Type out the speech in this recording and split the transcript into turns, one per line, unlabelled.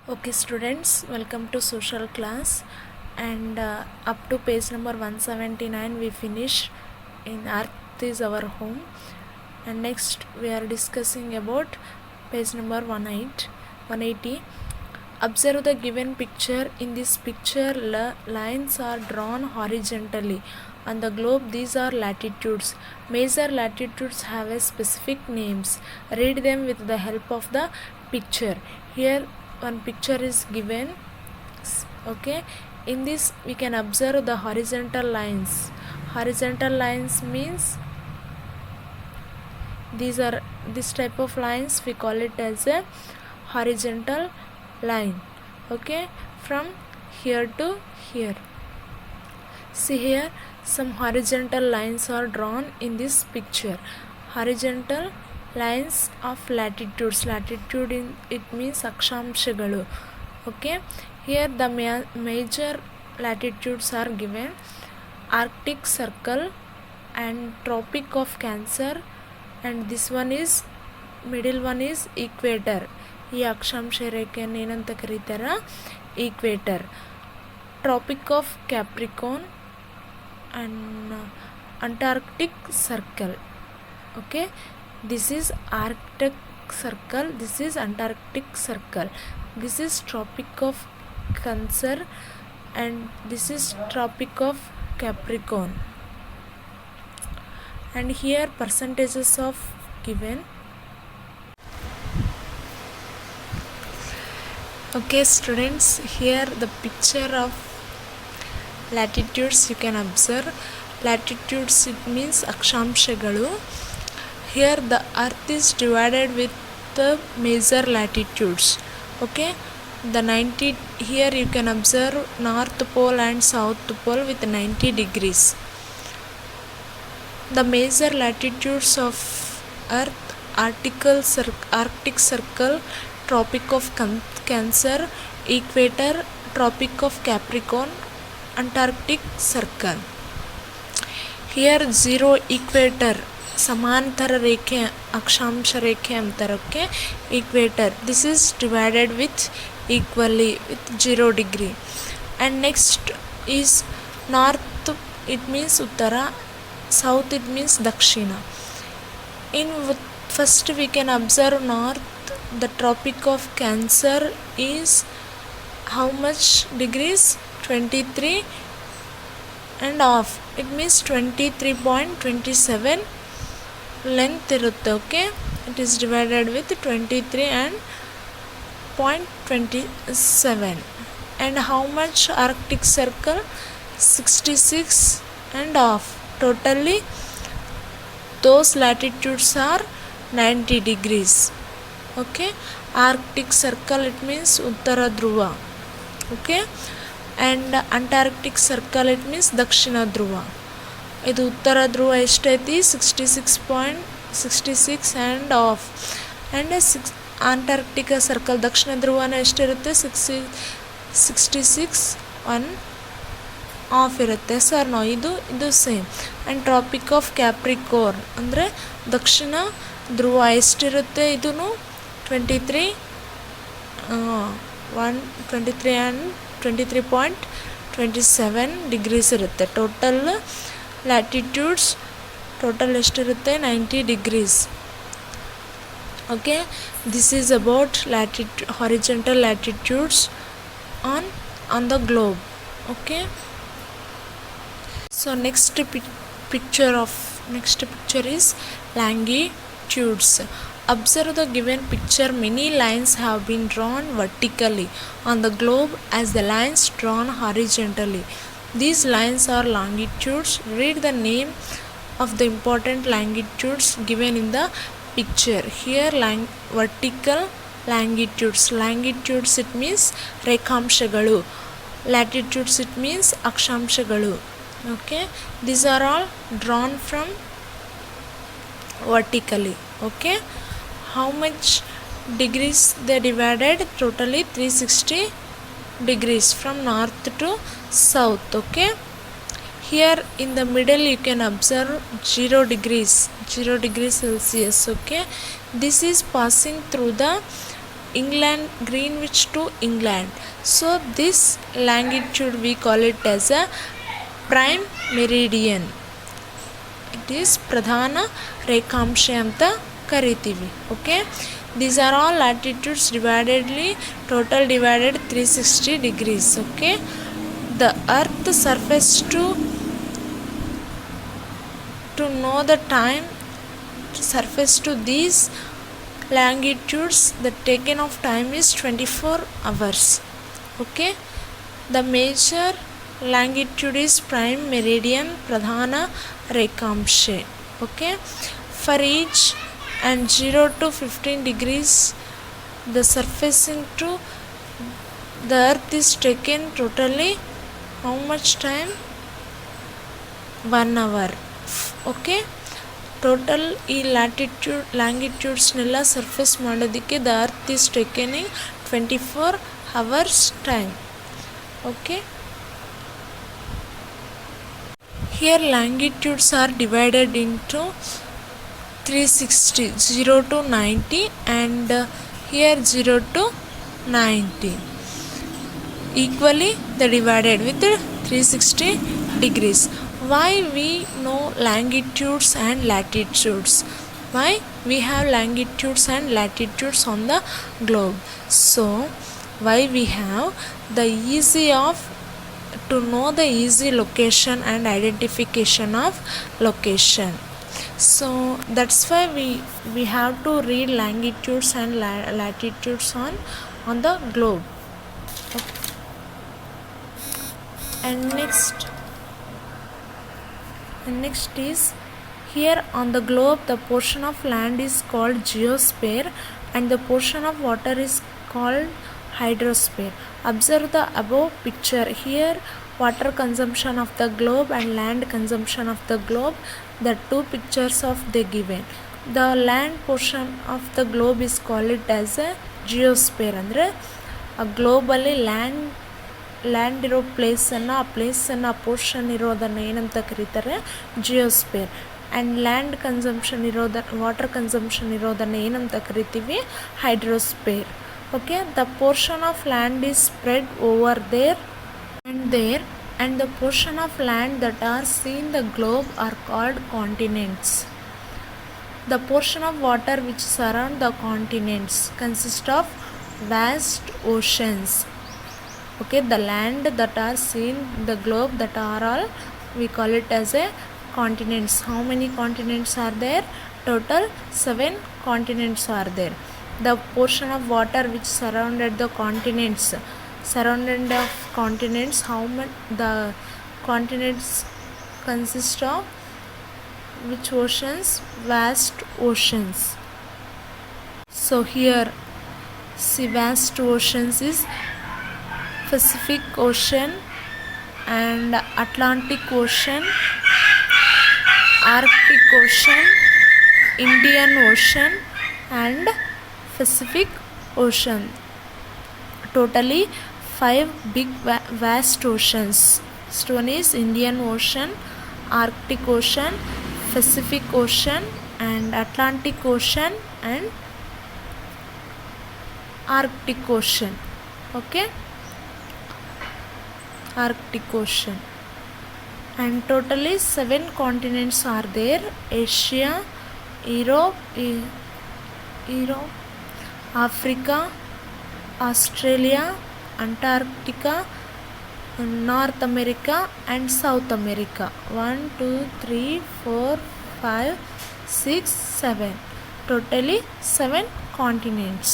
Okay students, welcome to social class, and up to page number 179 we finish in Earth is our home, and next we are discussing about page number 180. Observe the given picture. In this picture lines are drawn horizontally on the globe. These are latitudes. Major latitudes have a specific names. Read them with the help of the picture. Here one picture is given. Okay, in this we can observe the horizontal lines. Horizontal lines means this type of lines we call it as a horizontal line. Okay, from here to here. See here, some horizontal lines are drawn in this picture. Horizontal lines of latitudes. Latitude in it means akshamshagalu. Okay, here the major latitudes are given: Arctic Circle and Tropic of Cancer, and this one is middle one is equator. ಈ ಅಕ್ಷಾಂಶ ರೇಖೆಯನ್ನು ಏನಂತ ಕರೀತಾರ? Equator. Tropic of capricorn and Antarctic Circle. Okay, this is Arctic Circle, this is Antarctic Circle, this is Tropic of Cancer, and this is Tropic of Capricorn. And here percentages of given. Okay students, here the picture of latitudes you can observe. Latitudes it means akshamshagalu. Here the earth is divided with the major latitudes. Okay, the 90 here you can observe north pole and south pole with 90 degrees. The major latitudes of earth: Arctic Circle, Tropic of Cancer, Equator, Tropic of Capricorn, Antarctic Circle. Here zero equator, ಸಮಾಂತರ ರೇಖೆ ಅಕ್ಷಾಂಶ ರೇಖೆ ಅಂತಾರೆ. Okay, equator, this is divided with equally with 0 degree. And next is north, it means uttara, south it means dakshina. In first we can observe north. The Tropic of Cancer is how much degrees? 23 and half, it means 23.27 length irutte. Okay, it is divided with 23 and 0.27. And how much Arctic Circle? 66 and half. Totally those latitudes are 90 degrees. Okay, Arctic Circle it means uttara dhruva. Okay, and Antarctic Circle it means dakshina dhruva. ಇದು ಉತ್ತರ ಧ್ರುವ ಎಷ್ಟೈತಿ? 66.66 and half. And Antarctic Circle ದಕ್ಷಿಣ ಧ್ರುವನ ಎಷ್ಟಿರುತ್ತೆ? 66 1 half ಇರುತ್ತೆ. Sir no ಇದು same. And tropic of capricorn ಅಂದರೆ ದಕ್ಷಿಣ ಧ್ರುವ ಎಷ್ಟಿರುತ್ತೆ? ಇದೂ 23 and 23.27 ಡಿಗ್ರೀಸ್ ಇರುತ್ತೆ. ಟೋಟಲ್ ಲ್ಯಾಟಿಟ್ಯೂಡ್ಸ್ ಟೋಟಲ್ ಎಷ್ಟಿರುತ್ತೆ? 90 degrees. Okay, this is about horizontal latitudes on the globe. Okay, so next picture is longitudes. Observe the given picture. Many lines have been drawn vertically on the globe as the lines drawn horizontally. These lines are longitudes. Read the name of the important longitudes given in the picture. Here vertical longitudes. Longitudes it means rekhamshagalu. Latitudes it means akshamshagalu. Okay, these are all drawn from vertically. Okay, how much degrees they divided? Totally 360 degrees from north to south. Okay, here in the middle you can observe 0 degrees Celsius. Okay, this is passing through the England, Greenwich to England. So this longitude we call it as a prime meridian. It is ಪ್ರಧಾನ ರೇಖಾಂಶ ಅಂತ ಕರಿತೀವಿ. Okay, these are all latitudes dividedly total divided 360 degrees. Okay, the earth surface to know the time surface to these longitudes, the taken of time is 24 hours. Okay, the major longitude is prime meridian, pradhana rekamshe. Okay, for each and 0 to 15 degrees the surfacing to the earth is taken totally how much time? 1 hour. Okay, total ಈ ಲ್ಯಾಂಗಿಟ್ಯೂಡ್ಸ್ನೆಲ್ಲ surface ಮಾಡೋದಕ್ಕೆ the earth is taking 24 hours time. Okay, here longitudes are divided into 360, 0 to 90 and here 0 to 90. Equally they divided with 360 degrees. Why we know longitudes and latitudes? Why we have longitudes and latitudes on the globe? So why we have the easy of to know the easy location and identification of location. So that's why we have to read longitudes and latitudes on the globe. Okay. And next is here on the globe the portion of land is called geosphere and the portion of water is called hydrosphere. Observe the above picture. Here water consumption of the globe and land consumption of the globe, the two pictures of the given. The land portion of the globe is called as a geosphere. Andre a globally land ಇರೋ ಪ್ಲೇಸನ್ನು ಆ portion ಇರೋದನ್ನು ಏನಂತ ಕರೀತಾರೆ? Geosphere. And land consumption water consumption ಇರೋದನ್ನು ಏನಂತ ಕರಿತೀವಿ? Hydrosphere. Okay, the portion of land is spread over there and the portion of land that are seen the globe are called continents. The portion of water which surround the continents consist of vast oceans. Okay, the land that are seen the globe that are all we call it as a continents. How many continents are there? Total 7 continents are there. The portion of water which surrounded the continents, how much the continents consist of which oceans? Vast oceans. So here see vast oceans is Pacific Ocean and Atlantic Ocean, Arctic Ocean, Indian Ocean and Pacific Ocean. Totally 5 big vast oceans. One is Indian Ocean, Arctic Ocean, Pacific Ocean and Atlantic Ocean and Arctic Ocean. Okay, Arctic Ocean. And totally 7 continents are there: Asia, Europe, Africa, Australia, Antarctica, North America and South America. 1, 2, 3, 4, 5, 6, 7. Totally 7 continents.